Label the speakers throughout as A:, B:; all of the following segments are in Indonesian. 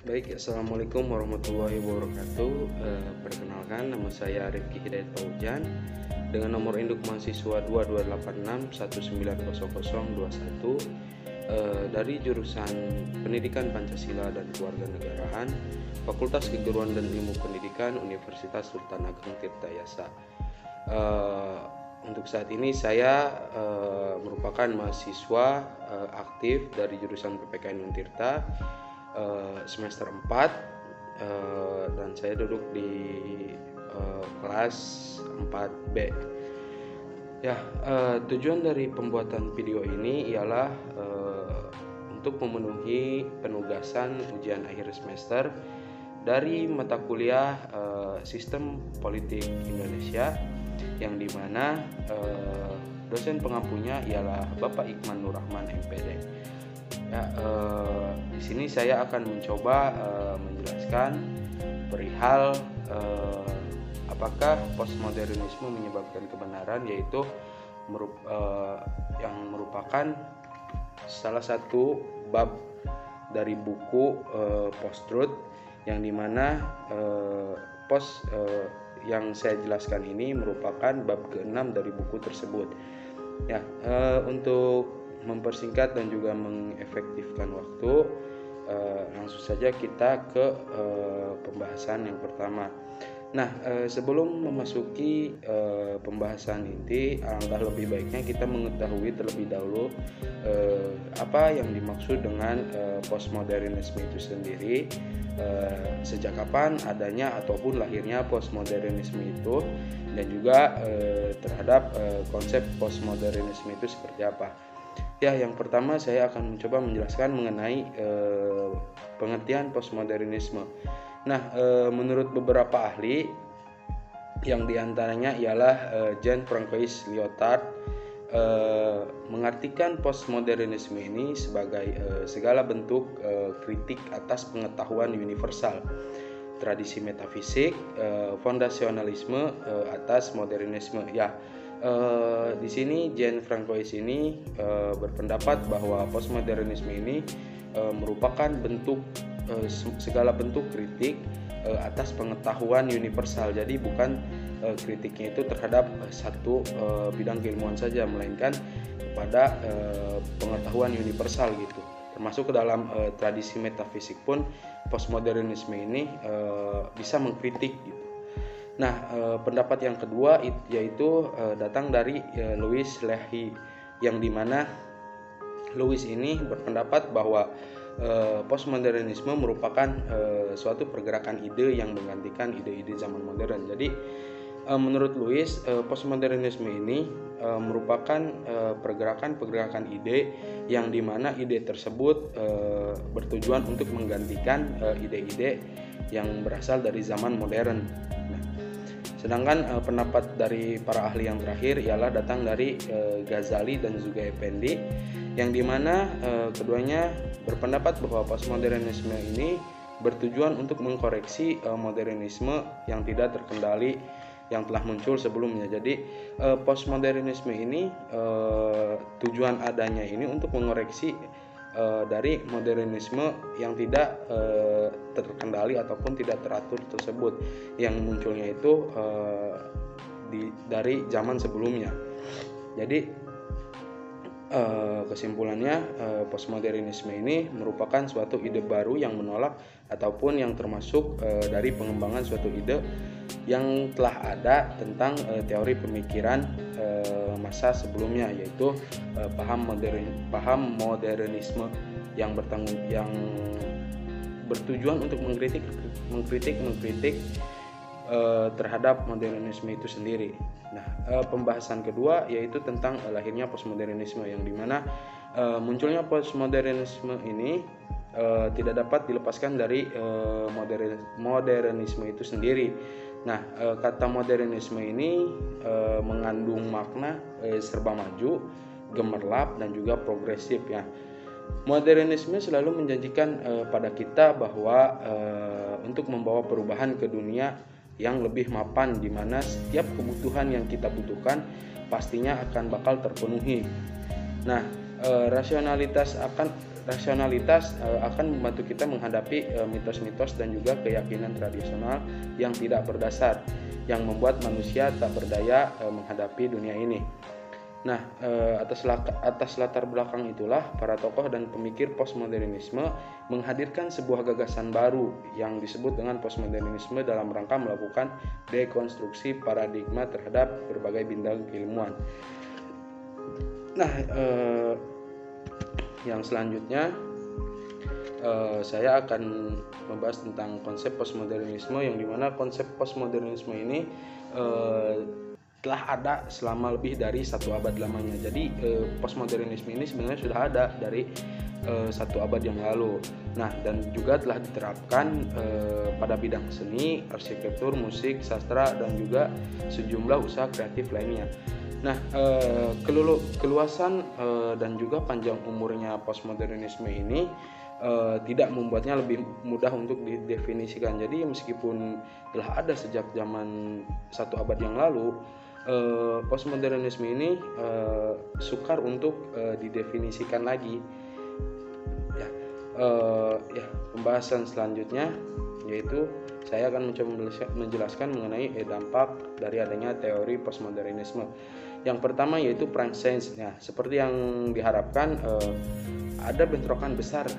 A: Baik, Assalamualaikum warahmatullahi wabarakatuh. Perkenalkan, nama saya Rifki Hidayat Paujan dengan nomor induk mahasiswa 2286190021 dari jurusan Pendidikan Pancasila dan Kewarganegaraan, Fakultas Keguruan dan Ilmu Pendidikan Universitas Sultan Ageng Tirtayasa. Untuk saat ini saya merupakan mahasiswa aktif dari jurusan PPKN Untirta semester 4, dan saya duduk di kelas 4B. Tujuan dari pembuatan video ini ialah untuk memenuhi penugasan ujian akhir semester dari mata kuliah Sistem Politik Indonesia, yang dimana dosen pengampunya ialah Bapak Iqman Nur Rahman MPD. Di sini saya akan mencoba menjelaskan perihal apakah postmodernisme menyebabkan kebenaran, yaitu yang merupakan salah satu bab dari buku Post-Truth, yang dimana yang saya jelaskan ini merupakan bab ke-6 dari buku tersebut. Untuk mempersingkat dan juga mengefektifkan waktu, langsung saja kita ke pembahasan yang pertama. Sebelum memasuki pembahasan inti, alangkah lebih baiknya kita mengetahui terlebih dahulu apa yang dimaksud dengan postmodernisme itu sendiri, sejak kapan adanya ataupun lahirnya postmodernisme itu, dan juga terhadap konsep postmodernisme itu seperti apa. Yang pertama saya akan mencoba menjelaskan mengenai pengertian postmodernisme. Menurut beberapa ahli, yang diantaranya ialah Jean-François Lyotard, mengartikan postmodernisme ini sebagai segala bentuk kritik atas pengetahuan universal, tradisi metafisik, fondasionalisme atas modernisme. Di sini Jean-François ini berpendapat bahwa postmodernisme ini merupakan segala bentuk kritik atas pengetahuan universal. Jadi bukan kritiknya itu terhadap satu bidang keilmuan saja, melainkan kepada pengetahuan universal gitu. Termasuk ke dalam tradisi metafisik pun postmodernisme ini bisa mengkritik gitu. Pendapat yang kedua yaitu datang dari Louis Lehy, yang dimana Louis ini berpendapat bahwa postmodernisme merupakan suatu pergerakan ide yang menggantikan ide-ide zaman modern. Jadi menurut Louis, postmodernisme ini merupakan pergerakan ide yang dimana ide tersebut bertujuan untuk menggantikan ide-ide yang berasal dari zaman modern. Sedangkan pendapat dari para ahli yang terakhir ialah datang dari Ghazali dan juga Effendi, yang dimana keduanya berpendapat bahwa postmodernisme ini bertujuan untuk mengkoreksi modernisme yang tidak terkendali yang telah muncul sebelumnya. Jadi postmodernisme ini tujuan adanya ini untuk mengoreksi dari modernisme yang tidak terkendali ataupun tidak teratur tersebut, yang munculnya itu dari zaman sebelumnya. Jadi kesimpulannya, postmodernisme ini merupakan suatu ide baru yang menolak ataupun yang termasuk dari pengembangan suatu ide yang telah ada tentang teori pemikiran masa sebelumnya, yaitu paham modernisme yang bertujuan untuk mengkritik terhadap modernisme itu sendiri. Pembahasan kedua yaitu tentang lahirnya postmodernisme, yang dimana munculnya postmodernisme ini tidak dapat dilepaskan dari modernisme itu sendiri. Kata modernisme ini mengandung makna serba maju, gemerlap, dan juga progresif ya. Modernisme selalu menjanjikan pada kita bahwa untuk membawa perubahan ke dunia yang lebih mapan, di mana setiap kebutuhan yang kita butuhkan pastinya akan bakal terpenuhi. rasionalitas akan membantu kita menghadapi mitos-mitos dan juga keyakinan tradisional yang tidak berdasar, yang membuat manusia tak berdaya menghadapi dunia ini. Nah, atas latar belakang itulah para tokoh dan pemikir postmodernisme menghadirkan sebuah gagasan baru yang disebut dengan postmodernisme dalam rangka melakukan dekonstruksi paradigma terhadap berbagai bidang keilmuan. Nah, yang selanjutnya saya akan membahas tentang konsep postmodernisme, yang dimana konsep postmodernisme ini telah ada selama lebih dari 1 abad lamanya. Jadi postmodernisme ini sebenarnya sudah ada dari 1 abad yang lalu. Nah, dan juga telah diterapkan pada bidang seni, arsitektur, musik, sastra, dan juga sejumlah usaha kreatif lainnya. Nah, keluasan dan juga panjang umurnya postmodernisme ini tidak membuatnya lebih mudah untuk didefinisikan. Jadi meskipun telah ada sejak zaman 1 abad yang lalu, postmodernisme ini sukar untuk didefinisikan lagi. Pembahasan selanjutnya yaitu saya akan mencoba menjelaskan mengenai dampak dari adanya teori postmodernisme. Yang pertama yaitu prime sense. Nah, seperti yang diharapkan ada bentrokan besar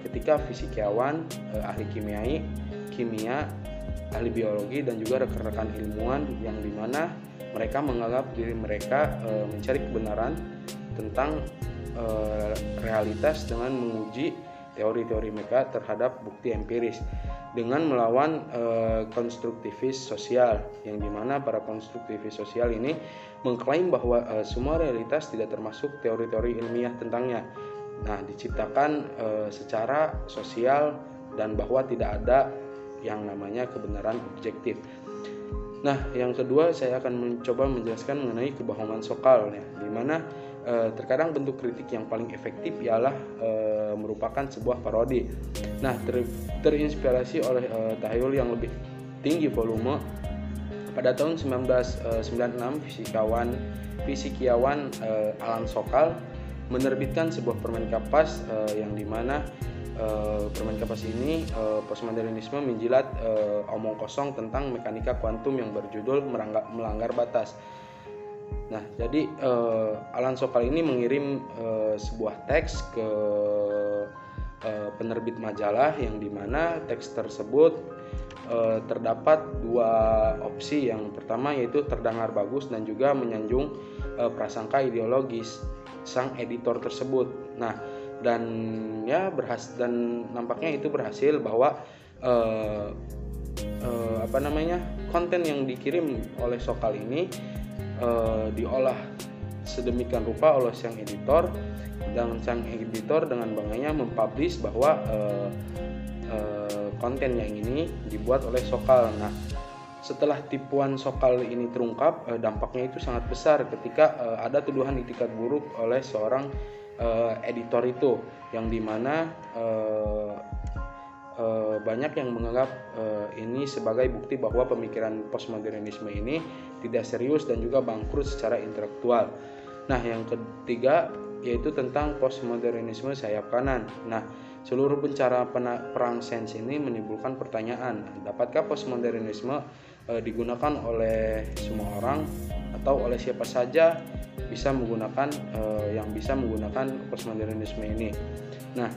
A: ketika fisikawan, ahli kimia, ahli biologi, dan juga rekan-rekan ilmuwan yang dimana mereka menganggap diri mereka mencari kebenaran tentang realitas dengan menguji teori-teori mereka terhadap bukti empiris dengan melawan konstruktivis sosial, yang dimana para konstruktivis sosial ini mengklaim bahwa semua realitas tidak termasuk teori-teori ilmiah tentangnya. Nah, diciptakan secara sosial dan bahwa tidak ada yang namanya kebenaran objektif. Nah, yang kedua saya akan mencoba menjelaskan mengenai kebohongan sokal, di mana terkadang bentuk kritik yang paling efektif ialah merupakan sebuah parodi. Nah, terinspirasi oleh tahayul yang lebih tinggi volume, pada tahun 1996 fisikiawan Alan Sokal menerbitkan sebuah permen kapas yang dimana permen kapas ini postmodernisme menjilat omong kosong tentang mekanika kuantum yang berjudul melanggar batas. Nah, jadi Alan Sokal ini mengirim sebuah teks ke penerbit majalah yang dimana teks tersebut terdapat 2 opsi. Yang pertama yaitu terdengar bagus dan juga menyanjung prasangka ideologis sang editor tersebut. Nah, dan nampaknya itu berhasil bahwa konten yang dikirim oleh Sokal ini diolah sedemikian rupa oleh sang editor, dan sang editor dengan bangganya mempublish bahwa konten yang ini dibuat oleh Sokal. Nah, setelah tipuan Sokal ini terungkap, dampaknya itu sangat besar ketika ada tuduhan itikat buruk oleh seorang editor itu, yang dimana banyak yang menganggap ini sebagai bukti bahwa pemikiran postmodernisme ini tidak serius dan juga bangkrut secara intelektual. Nah, yang ketiga yaitu tentang postmodernisme sayap kanan. Nah, seluruh bencana perang sains ini menimbulkan pertanyaan, dapatkah postmodernisme digunakan oleh semua orang atau oleh siapa saja bisa menggunakan postmodernisme ini. Nah,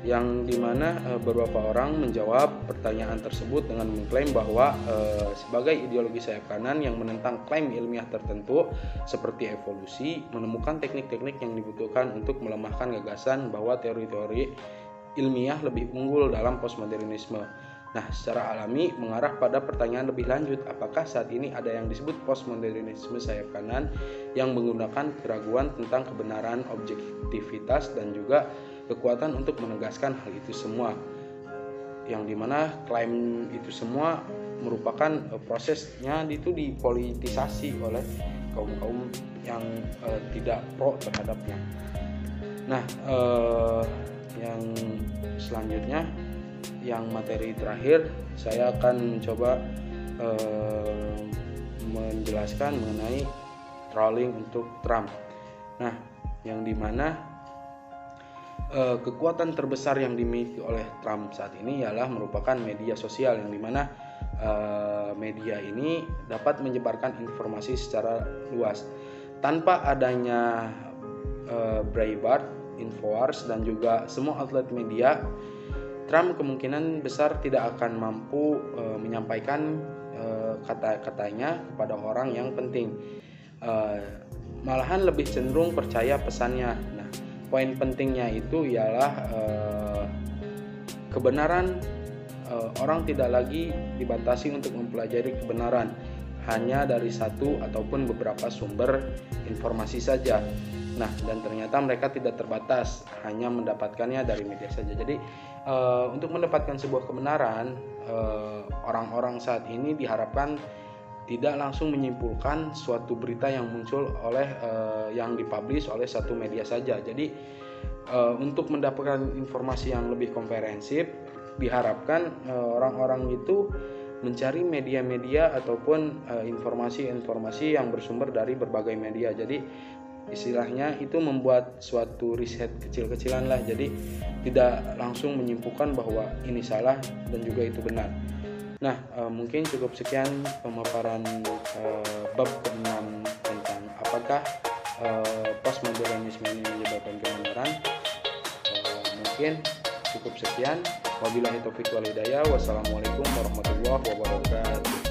A: yang dimana beberapa orang menjawab pertanyaan tersebut dengan mengklaim bahwa sebagai ideologi sayap kanan yang menentang klaim ilmiah tertentu seperti evolusi, menemukan teknik-teknik yang dibutuhkan untuk melemahkan gagasan bahwa teori-teori ilmiah lebih unggul dalam postmodernisme. Nah, secara alami mengarah pada pertanyaan lebih lanjut, apakah saat ini ada yang disebut postmodernisme sayap kanan yang menggunakan keraguan tentang kebenaran, objektivitas, dan juga kekuatan untuk menegaskan hal itu semua, yang dimana klaim itu semua merupakan prosesnya itu dipolitisasi oleh kaum-kaum yang tidak pro terhadapnya. Nah, yang selanjutnya, yang materi terakhir, saya akan mencoba menjelaskan mengenai trolling untuk Trump. Nah, yang dimana kekuatan terbesar yang dimiliki oleh Trump saat ini ialah merupakan media sosial, yang dimana media ini dapat menyebarkan informasi secara luas tanpa adanya Breitbart, Infowars, dan juga semua outlet media. Trump kemungkinan besar tidak akan mampu menyampaikan kata-katanya kepada orang yang penting, malahan lebih cenderung percaya pesannya. Nah, poin pentingnya itu ialah kebenaran. Orang tidak lagi dibatasi untuk mempelajari kebenaran hanya dari satu ataupun beberapa sumber informasi saja. Nah, dan ternyata mereka tidak terbatas hanya mendapatkannya dari media saja. Jadi untuk mendapatkan sebuah kebenaran, orang-orang saat ini diharapkan tidak langsung menyimpulkan suatu berita yang muncul oleh yang dipublish oleh satu media saja. Jadi untuk mendapatkan informasi yang lebih komprehensif, diharapkan orang-orang itu mencari media-media ataupun informasi-informasi yang bersumber dari berbagai media. Jadi istilahnya itu membuat suatu riset kecil-kecilan lah. Jadi tidak langsung menyimpulkan bahwa ini salah dan juga itu benar. Nah, mungkin cukup sekian pemaparan bab ke-6 tentang apakah postmodernisme ini menyebabkan kebenaran. Mungkin cukup sekian. Wabillahi taufiq wal hidayah. Wassalamualaikum warahmatullahi wabarakatuh.